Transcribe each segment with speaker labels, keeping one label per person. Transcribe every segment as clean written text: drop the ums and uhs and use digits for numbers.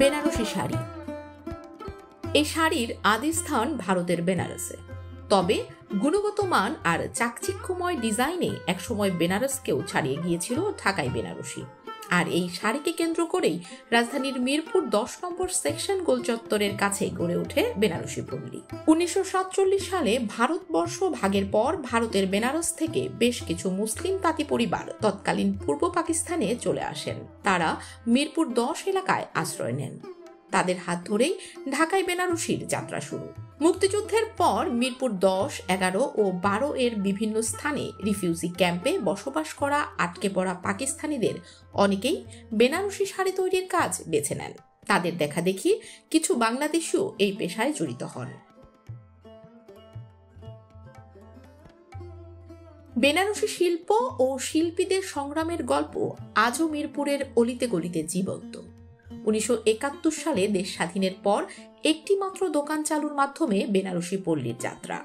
Speaker 1: বেনারসি শাড়ি। এই শাড়ির আদি স্থান ভারতের বেনারসে। তবে গুণগত মান আর চাকচিক্যময় ডিজাইনে একসময় বেনারসকেও ছাড়িয়ে গিয়েছিল ঢাকাই বেনারসি। আর এই শাড়িকে কেন্দ্র করেই রাজধানীর মিরপুর 10 নম্বর সেকশন গোলচত্বরের কাছে গড়ে ওঠে বেনারসি পল্লী। 1947 সালে ভারতবর্ষ ভাগের পর ভারতের বেনারস থেকে বেশ কিছু মুসলিম তাঁতি পরিবার তৎকালীন পূর্ব পাকিস্তানে চলে আসেন। তারা মিরপুর 10 এলাকায় আশ্রয় নেন। তাদের হাত ধরেই ঢাকাই বেনারসির যাত্রা শুরু। মুক্তিযুদ্ধের পর মিরপুর 10, 11 ও 12 এর বিভিন্ন স্থানে রিফিউজি ক্যাম্পে বসবাস করা আটকে পড়া পাকিস্তানিদের অনেকেই বেনারসি শাড়ি তৈরির কাজ বেছে নেন। তাদের দেখা দেখি কিছু বাংলাদেশিও এই পেশায় জড়িত হন। বেনারসি শিল্প ও শিল্পীদের সংগ্রামের গল্প আজও মিরপুরের অলিতে গলিতে জীবন্ত। 1971 সালে দেশ স্বাধীনের পর একটি মাত্র দোকান চালুর মাধ্যমে বেনারসি পল্লীর যাত্রা।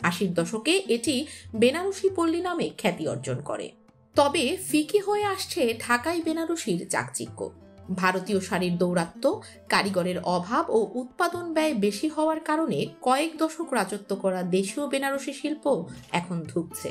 Speaker 1: 80-র দশকে এটি বেনারসি পল্লী নামে খ্যাতি অর্জন করে। তবে ফিকে হয়ে আসছে ঢাকাই বেনারসির চাকচিক্য। ভারতীয় শাড়ির দৌরাত্ম্য, কারিগরের অভাব ও উৎপাদন ব্যয় বেশি হওয়ার কারণে কয়েক দশক রাজত্ব করা দেশীয় বেনারসি শিল্প এখন ধুঁকছে।